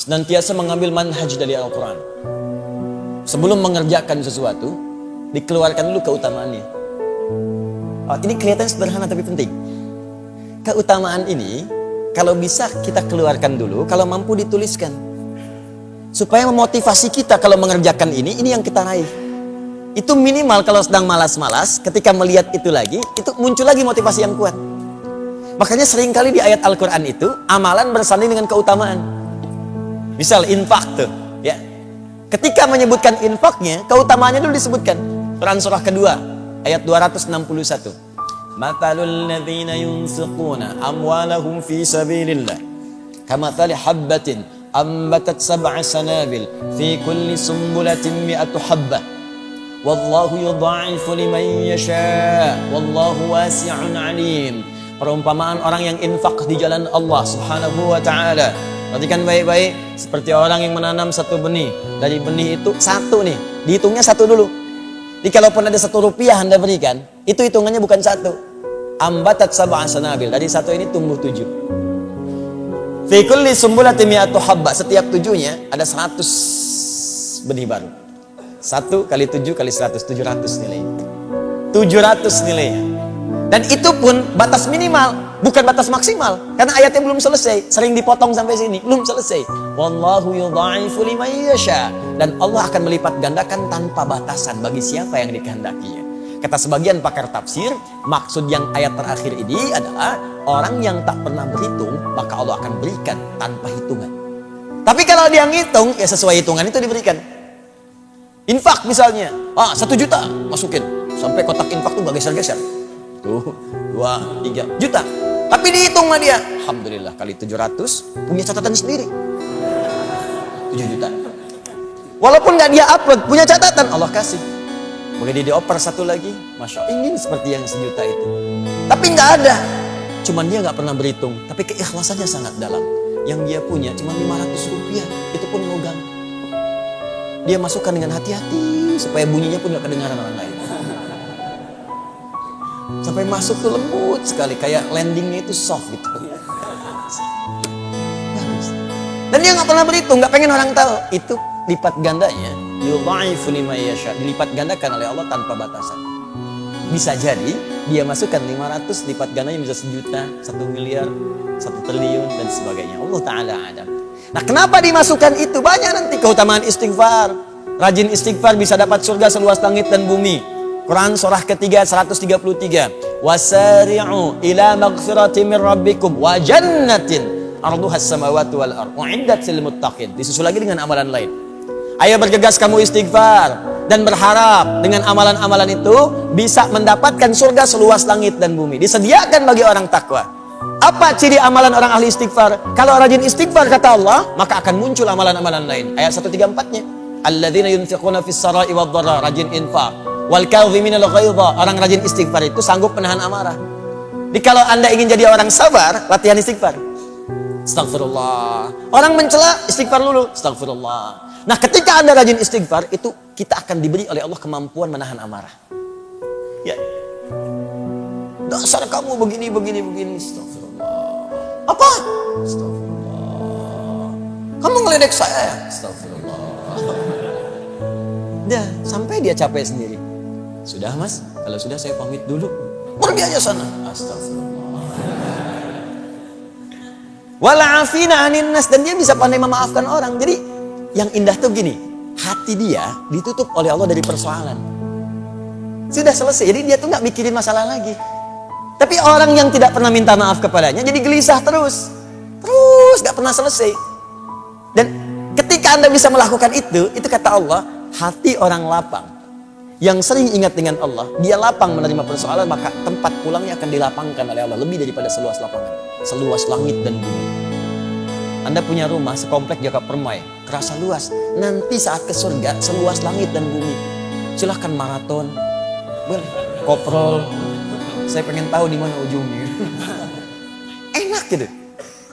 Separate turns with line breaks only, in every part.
senantiasa mengambil manhaj dari Al-Quran. Sebelum mengerjakan sesuatu, dikeluarkan dulu keutamaannya. Oh, ini kelihatan sederhana tapi penting. Keutamaan ini kalau bisa kita keluarkan dulu, kalau mampu dituliskan, supaya memotivasi kita kalau mengerjakan ini yang kita raih. Itu minimal kalau sedang malas-malas, ketika melihat itu lagi, itu muncul lagi motivasi yang kuat. Makanya seringkali di ayat Al-Quran itu amalan bersanding dengan keutamaan. Misal infak tuh, ya. Ketika menyebutkan infaknya, keutamaannya dulu disebutkan. Quran surah kedua, ayat 261. Mathalul ladzina yunfiquna amwalahum fi sabilillah kamathali habbatin ambatat sab'a sanabil fi kulli sumbulatin mi'atu habbah wallahu yudha'ifu liman yasha wallahu wasi'un 'alim. Perumpamaan orang yang infak di jalan Allah Subhanahu wa taala. Perhatikan baik-baik, seperti orang yang menanam satu benih. Dari benih itu satu nih, dihitungnya satu dulu. Jadi kalaupun ada 1 rupiah Anda berikan, itu hitungannya bukan 1. Ambatat sab'a sanabil, dari 1 ini tumbuh 7. Fi kulli sumbulatin mi'atu habba, setiap 7-nya ada 100 benih baru. 1 kali 7 kali 100, 700 nilainya. 700 nilainya. Dan itu pun batas minimal, bukan batas maksimal. Karena ayatnya belum selesai, sering dipotong sampai sini, belum selesai. Wallahu yudha'ifu liman yasha. Dan Allah akan melipat gandakan tanpa batasan bagi siapa yang dikehendakinya. Kata sebagian pakar tafsir, maksud yang ayat terakhir ini adalah orang yang tak pernah berhitung, maka Allah akan berikan tanpa hitungan. Tapi kalau dia ngitung, ya sesuai hitungan itu diberikan. Infak misalnya, 1 juta masukin, sampai kotak infak tuh gak geser-geser. Tuh, 2, 3 juta. Tapi dihitung sama dia, alhamdulillah kali 700, punya catatan sendiri. 7 juta. Walaupun gak dia upload, punya catatan, Allah kasih. Boleh dia dioper 1 lagi, Masya Allah, ingin seperti yang 1 juta itu. Tapi gak ada. Cuman dia gak pernah berhitung, tapi keikhlasannya sangat dalam. Yang dia punya cuma 500 rupiah, itu pun logam. Dia masukkan dengan hati-hati, supaya bunyinya pun gak kedengaran orang lain. Sampai masuk tuh lembut sekali, kayak landingnya itu soft gitu. Dan dia nggak pernah berhitung, nggak pengen orang tahu. Itu lipat gandanya, yudha'ifu liman yasha, dilipat gandakan oleh Allah tanpa batasan. Bisa jadi dia masukkan 500, lipat gandanya bisa 1 juta, 1 miliar, 1 triliun dan sebagainya. Allah Ta'ala adam. Nah, kenapa dimasukkan itu? Banyak nanti keutamaan istighfar. Rajin istighfar bisa dapat surga seluas langit dan bumi. Quran surah ketiga 133. Wasari'u ila maghfirati min rabbikum wa jannatin arduhas samawati wal ardh u'iddat lil muttaqin. Disusul lagi dengan amalan lain. Ayo bergegas kamu istighfar dan berharap dengan amalan-amalan itu bisa mendapatkan surga seluas langit dan bumi. Disediakan bagi orang takwa. Apa ciri amalan orang ahli istighfar? Kalau rajin istighfar kata Allah, maka akan muncul amalan-amalan lain. Ayat 134-nya. Alladzina yunfiquna fis sarai wad dharra, rajin infak. Wal kadhiminal ghaidha, orang rajin istighfar itu sanggup menahan amarah. Jadi kalau Anda ingin jadi orang sabar, latihan istighfar. Astagfirullah. Orang mencela, istighfar dulu. Astagfirullah. Nah, ketika Anda rajin istighfar, itu kita akan diberi oleh Allah kemampuan menahan amarah. Ya. Dasar kamu begini. Astagfirullah. Apa? Astagfirullah. Kamu ngeledek saya. Astagfirullah. Dah, sampai dia capek sendiri. Sudah mas, kalau sudah saya pamit dulu. Pergi aja sana. Astagfirullah. Wala'afina anin nas, dan dia bisa pandai memaafkan orang. Jadi yang indah tuh gini, hati dia ditutup oleh Allah dari persoalan. Sudah selesai, jadi dia tuh gak mikirin masalah lagi. Tapi orang yang tidak pernah minta maaf kepadanya jadi gelisah terus gak pernah selesai. Dan ketika Anda bisa melakukan itu kata Allah, hati orang lapang yang sering ingat dengan Allah, dia lapang menerima persoalan, maka tempat pulangnya akan dilapangkan oleh Allah lebih daripada seluas lapangan, seluas langit dan bumi. Anda punya rumah sekomplek Jaka Permai, kerasa luas. Nanti saat ke surga seluas langit dan bumi. Silahkan maraton, koprol. Saya pengen tahu di mana ujungnya. Enak gitu.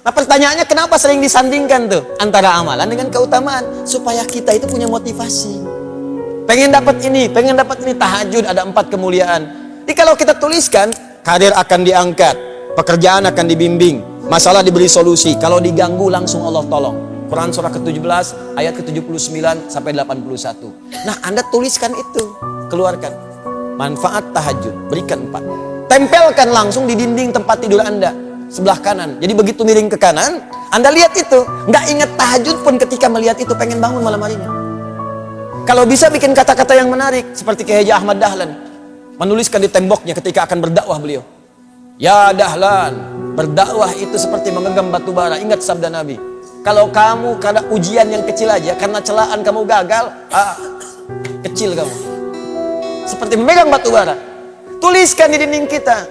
Nah, pertanyaannya kenapa sering disandingkan tuh antara amalan dengan keutamaan? Supaya kita itu punya motivasi. Pengen dapat ini, tahajud ada 4 kemuliaan. Jadi kalau kita tuliskan, karir akan diangkat, pekerjaan akan dibimbing, masalah diberi solusi, kalau diganggu langsung Allah tolong. Quran surah ke-17 ayat ke-79 sampai 81. Nah, Anda tuliskan itu, keluarkan. Manfaat tahajud, berikan 4. Tempelkan langsung di dinding tempat tidur Anda sebelah kanan. Jadi begitu miring ke kanan, Anda lihat itu. Nggak ingat tahajud pun ketika melihat itu pengen bangun malam harinya. Kalau bisa bikin kata-kata yang menarik seperti Kiai Haji Ahmad Dahlan menuliskan di temboknya ketika akan berdakwah beliau. Ya Dahlan, berdakwah itu seperti memegang batu bara. Ingat sabda Nabi. Kalau kamu karena ujian yang kecil aja, karena celaan kamu gagal, kecil kamu. Seperti memegang batu bara. Tuliskan di dinding kita.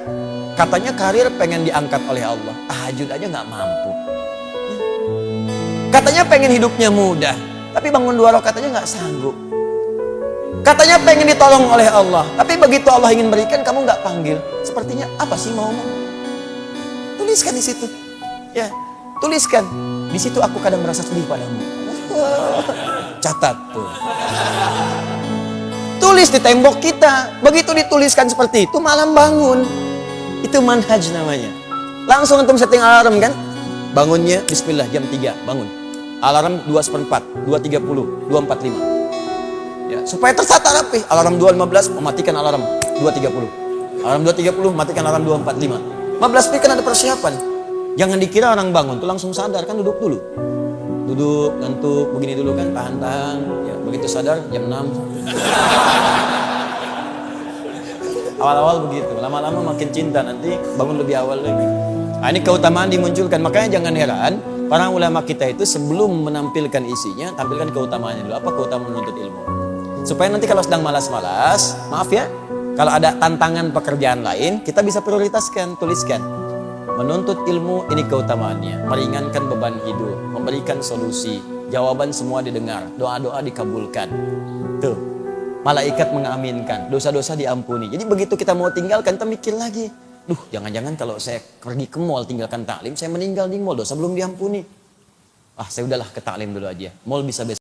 Katanya karir pengen diangkat oleh Allah. Tahajud aja nggak mampu. Katanya pengen hidupnya mudah. Tapi bangun 2 rakaat aja nggak sanggup. Katanya pengen ditolong oleh Allah. Tapi begitu Allah ingin berikan, kamu nggak panggil. Sepertinya apa sih maumu? Tuliskan di situ. Ya, tuliskan. Di situ aku kadang merasa sedih padamu. Catat tuh. Tulis di tembok kita. Begitu dituliskan seperti itu, malam bangun. Itu manhaj namanya. Langsung antum setting alarm kan? Bangunnya bismillah jam 3, bangun. Alarm 2:04, 2:30, 2:45. Ya, supaya tertata rapi. Alarm 2:15 mematikan alarm 2:30. Alarm 2:30 matikan alarm 2:45. 15 menit kan ada persiapan. Jangan dikira orang bangun tuh langsung sadar, kan duduk dulu. Duduk, ngantuk, begini dulu kan, tahan-tahan. Ya, begitu sadar jam 6. Awal-awal begitu, lama-lama makin cinta, nanti bangun lebih awal lagi. Nah, ini keutamaan dimunculkan, makanya jangan heran para ulama kita itu sebelum menampilkan isinya, tampilkan keutamaannya dulu. Apa keutamaan menuntut ilmu? Supaya nanti kalau sedang malas-malas, maaf ya, kalau ada tantangan pekerjaan lain, kita bisa prioritaskan, tuliskan. Menuntut ilmu ini keutamaannya, meringankan beban hidup, memberikan solusi, jawaban semua didengar, doa-doa dikabulkan. Tuh. Malaikat mengaminkan, dosa-dosa diampuni. Jadi begitu kita mau tinggalkan, kita mikir lagi. Duh, jangan-jangan kalau saya pergi ke mall tinggalkan taklim, saya meninggal di mall, dosa belum diampuni. Saya udahlah ke taklim dulu aja. Mall bisa besok.